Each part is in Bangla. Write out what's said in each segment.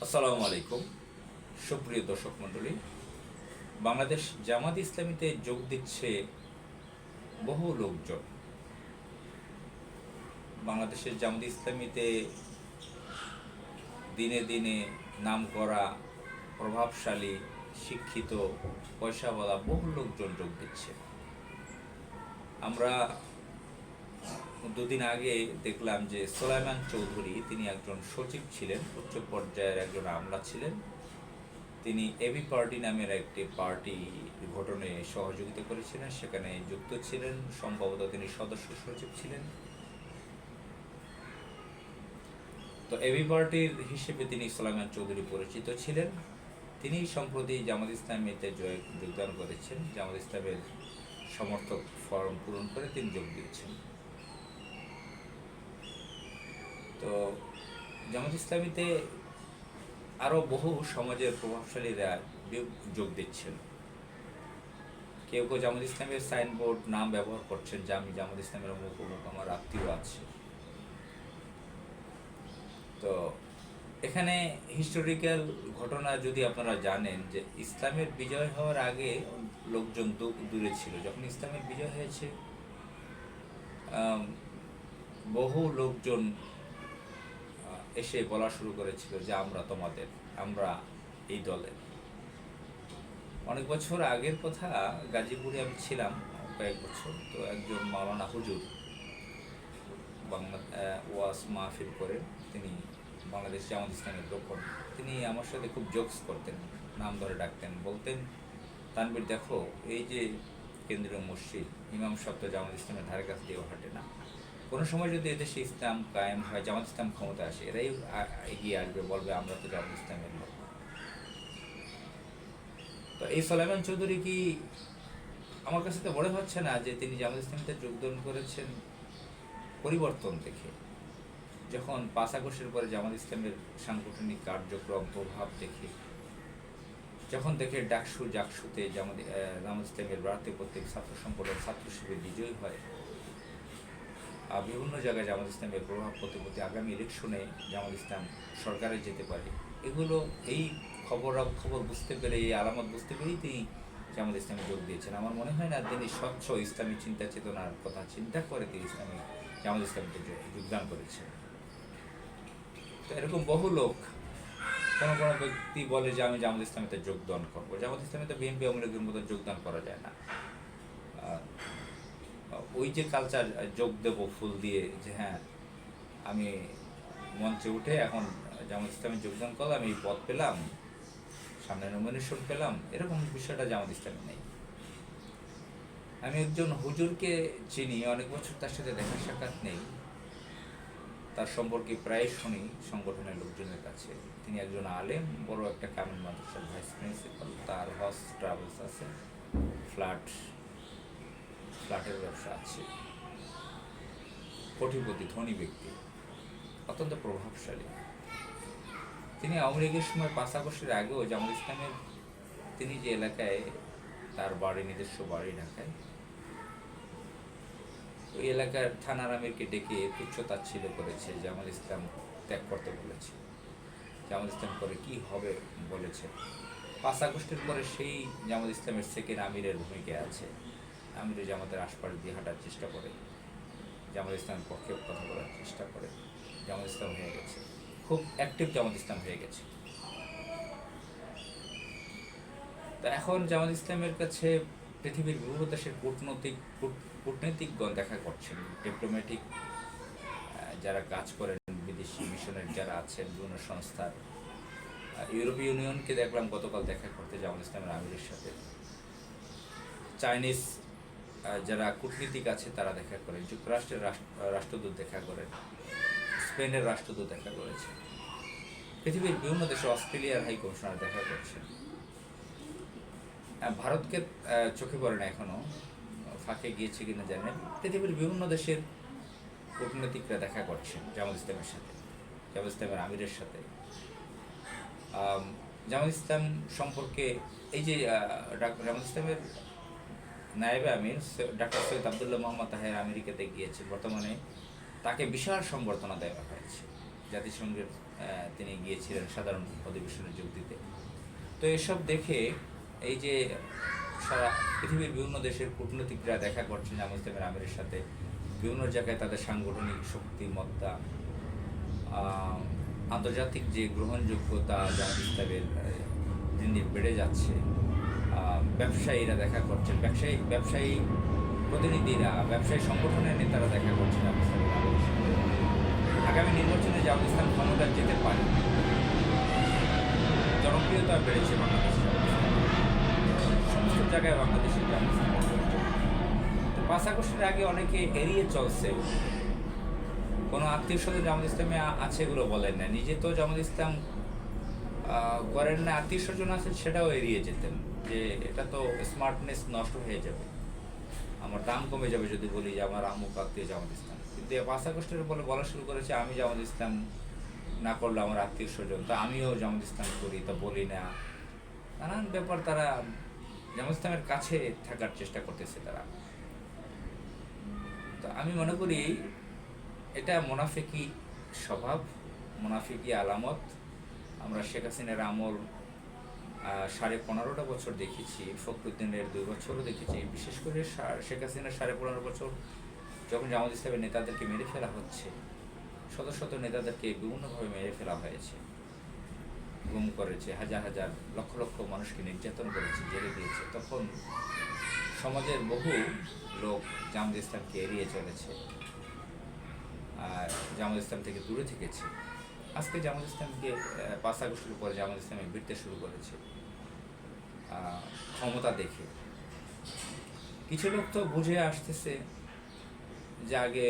আসসালামু আলাইকুম, সুপ্রিয় দর্শক মণ্ডলী। বাংলাদেশ জামাত ইসলামীতে যোগ দিচ্ছে বহু লোকজন। বাংলাদেশের জামাত ইসলামীতে দিনে দিনে নামকরা, প্রভাবশালী, শিক্ষিত, পয়সাওয়ালা বহু লোকজন যোগ দিচ্ছে। আমরা দুদিন আগে দেখলাম যে সোলাইমান চৌধুরী, তিনি একজন সচিব ছিলেন, উচ্চ পর্যায়ের একজন আমলা ছিলেন। তিনি এবি পার্টি নামের একটি পার্টি গঠনে সহযোগিতা করেছিলেন, সেখানে যুক্ত ছিলেন, সম্ভবত তিনি সদস্য সচিব ছিলেন। তো এবি পার্টির হিসেবে তিনি সোলাইমান চৌধুরী পরিচিত ছিলেন। তিনি সম্প্রতি জামাত ইসলামীতে যোগদান করেছেন। জামাত ইসলামের সমর্থক ফর্ম পূরণ করে তিনি যোগ দিয়েছেন। তো জামাত ইসলামীতে আরও বহু সমাজের প্রভাবশালীরা যোগ দিচ্ছেন। কেউ কেউ জামাত ইসলামের সাইনবোর্ড নাম ব্যবহার করছেন যে আমি জামাত ইসলামের অমুক অমুক, আমার আত্মীয় আছে। তো এখানে হিস্টোরিক্যাল ঘটনা যদি আপনারা জানেন যে ইসলামের বিজয় হওয়ার আগে লোকজন দূরে ছিল। যখন ইসলামের বিজয় হয়েছে, বহু লোকজন এসে বলা শুরু করেছিল যে আমরা এই দলের। অনেক বছর আগের কথা, গাজীপুরে আমি ছিলাম কয়েক বছর। তো একজন মাওলানা হুজুর বাংলা ওয়াজ মাহফিল করেন, তিনি বাংলাদেশ জামাত ইসলামের লোকন। তিনি আমার সাথে খুব জোকস করতেন, নাম ধরে ডাকতেন, বলতেন, তানবীর দেখো, এই যে কেন্দ্রীয় মসজিদ, ইমাম সাহেব তো জামাত ইসলামের ধারে কাছ দিয়েও হাঁটে না। কোনো সময় যদি এদেশে ইসলাম কায়েম হয়, জামাত ইসলাম ক্ষমতা আসে, এরাই এগিয়ে আসবে, বলবে আমরা তো জামাত ইসলামের লোক। তো এই সোলাইমান চৌধুরী কি, আমার কাছে তো মনে হচ্ছে না যে তিনি জামাত ইসলামীতে যোগদান করেছেন পরিবর্তন দেখে। যখন 5 আগস্টের পরে জামাত ইসলামের সাংগঠনিক কার্যক্রম প্রভাব দেখে, যখন দেখে জাকসুতে জামাত ইসলামের ভারতীয় প্রত্যেক ছাত্র সম্প্রদায় ছাত্র শিবির বিজয়ী হয়, বিভিন্ন জায়গায় জামাত ইসলামের প্রভাব প্রতি আগামী ইলেকশনে জামাত ইসলাম সরকারে যেতে পারে, এগুলো এই খবর বুঝতে পেরে, এই আলামত বুঝতে পেরেই তিনি জামাত ইসলামে যোগ দিয়েছেন। আমার মনে হয় না তিনি স্বচ্ছ ইসলামী চিন্তা চেতনার কথা চিন্তা করে তিনি জামাত ইসলামীতে যোগদান করেছেন। তো এরকম বহু লোক, কোনো কোনো ব্যক্তি বলে যে আমি জামাত ইসলামীতে যোগদান করবো। জামাত ইসলামীতে বিএনপি আওয়ামী লীগের মতো যোগদান করা যায় না। ওই যে কালচার, যোগ দেবো ফুল দিয়ে, যে হ্যাঁ আমি মঞ্চে উঠে এখন জামাত ইসলামে যোগদান করলাম, এই পদ পেলাম, সামনে নমিনেশন পেলাম, এরকম বিষয়টা জামাত ইসলামে নেই। আমি একজন হুজুরকে চিনি, অনেক বছর তার সাথে দেখা সাক্ষাৎ নেই, তার সম্পর্কে প্রায় শুনি সংগঠনের লোকজনের কাছে। তিনি একজন আলেম, বড় একটা কামিল মাদ্রাসার ভাইস প্রিন্সিপাল, তার হজ ট্রাভেলস আছে, ফ্ল্যাটের ব্যবসা আছে, কোটিপতি, ধনী ব্যক্তি, অত্যন্ত প্রভাবশালী। তিনি আওয়ামী লীগের সময় 5 আগস্টের আগেও জামাত ইসলামের, তিনি যে এলাকায় তার বাড়ি, নিজস্ব বাড়ি ঢাকায়, ওই এলাকার থানার আমিরকে ডেকে তুচ্ছতাচ্ছিল্য করেছে, জামাত ইসলাম ত্যাগ করতে বলেছে। জামাত ইসলাম করে কি হবে বলেছে। 5 আগস্টের পরে সেই জামাত ইসলামের সেকেন্ড আমিরের ভূমিকায় আছে। আমিরের জামাতের আশপাশ দিয়ে হাঁটার চেষ্টা করে, জামাত ইসলামের পক্ষে কথা বলার চেষ্টা করে। জামাত ইসলাম হয়ে গেছে, খুব অ্যাক্টিভ জামাত ইসলাম হয়ে গেছে। তা এখন জামাত ইসলামের কাছে পৃথিবীর বিভিন্ন দেশের কূটনৈতিকগণ দেখা করছেন, ডিপ্লোম্যাটিক যারা কাজ করেন, বিদেশি মিশনের যারা আছেন, বিভিন্ন সংস্থার, ইউরোপীয় ইউনিয়নকে দেখলাম গতকাল দেখা করতে জামাত ইসলামের আমিরের সাথে। চাইনিজ যারা কূটনীতিক আছে তারা দেখা করেন, যুক্তরাষ্ট্রের রাষ্ট্রদূত দেখা করেন, স্পেনের রাষ্ট্রদূত দেখা করেছে, পৃথিবীর বিভিন্ন দেশে অস্ট্রেলিয়ার হাই কমিশনার দেখা করছেন। ভারতকে চোখে পড়ে না এখনো, ফাঁকে গিয়েছে কিনা জানেন। পৃথিবীর বিভিন্ন দেশের কূটনীতিকরা দেখা করছেন জামাত ইসলামের সাথে, জামাত ইসলামের আমিরের সাথে। জামাত ইসলাম সম্পর্কে এই যে জামাত ইসলামের নায়েবে আমির ডাক্তার সৈয়দ আবদুল্লাহ মোহাম্মদ তাহের আমেরিকাতে গিয়েছে, বর্তমানে তাকে বিশাল সংবর্ধনা দেওয়া হয়েছে। জাতিসংঘের তিনি গিয়েছিলেন সাধারণ অধিবেশনে যোগ দিতে। তো এসব দেখে এই যে সারা পৃথিবীর বিভিন্ন দেশের কূটনীতিকরা দেখা করছেন জামাত ইসলামের আমিরের সাথে, বিভিন্ন জায়গায় তাদের সাংগঠনিক শক্তিমত্তা, আন্তর্জাতিক যে গ্রহণযোগ্যতা জামাত ইসলামের দিন দিন বেড়ে যাচ্ছে, ব্যবসায়ীরা দেখা করছেন, ব্যবসায়ী প্রতিনিধিরা, ব্যবসায়ী সংগঠনের নেতারা দেখা করছেন জামাত ইসলামের আমিরের সাথে। আগামী নির্বাচনে জামাত ইসলাম ক্ষমতা যেতে পারে, জনপ্রিয়তা বেড়েছে বাংলাদেশে, সমস্ত জায়গায় বাংলাদেশের জামাত ইসলাম। তো 5 আগস্টের আগে অনেকে এড়িয়ে চলছে, কোনো আত্মীয় স্বজন জামাত ইসলামে আছে এগুলো বলেন না, নিজে তো জামাত ইসলাম করেন না, আত্মীয় স্বজন আছে সেটাও এড়িয়ে যেতেন, যে এটা তো স্মার্টনেস নষ্ট হয়ে যাবে, আমার দাম কমে যাবে যদি বলি যে আমার আমুক আত্মীয় জামাত ইসলাম। কিন্তু 5 আগস্টের বলে বলা শুরু করেছে আমি জামাত ইসলাম না করলে আমার আত্মীয় স্বজন, তা আমিও জামাত ইসলাম করি, তা বলি না, নানান ব্যাপার তারা জামাত ইসলামের কাছে থাকার চেষ্টা করতেছে তারা। তো আমি মনে করি এটা মুনাফিকি স্বভাব, মুনাফিকি আলামত। আমরা শেখ হাসিনার আমল 15.5 বছর দেখেছি, ফখরুদ্দিনের 2 বছরও দেখেছি, বিশেষ করে শেখ হাসিনার 15.5 বছর যখন জামাত ইসলামের নেতাদেরকে মেরে ফেলা হচ্ছে, শত শত নেতাদেরকে বিভিন্নভাবে মেরে ফেলা হয়েছে, গুম করেছে, হাজার হাজার লক্ষ লক্ষ মানুষকে নির্যাতন করেছে, জেলে দিয়েছে, তখন সমাজের বহু লোক জামাত ইসলামকে এড়িয়ে চলেছে আর জামাত ইসলাম থেকে দূরে থেকেছে। আজকে জামাত ইসলামকে 5 আগস্টের পরে জামাত ইসলামে ভিড়তে শুরু করেছে ক্ষমতা দেখে। কিছু লোক তো বুঝে আসতেছে যে আগে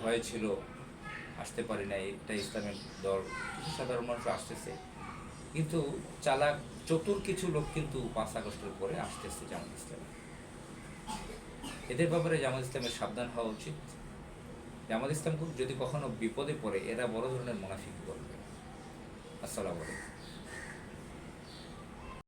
ভয় ছিল, আসতে পারি না, এটা ইসলামের দল, সাধারণ মানুষ আসতেছে, কিন্তু চালাক চতুর কিছু লোক কিন্তু 5 আগস্টের পরে আসতেছে জামাত ইসলামে। এদের ব্যাপারে জামাত ইসলামের সাবধান হওয়া উচিত। জামাত ইসলাম যদি কখনো বিপদে পড়ে এরা বড় ধরনের মুনাফিকি করবে। আসসালামু আলাইকুম।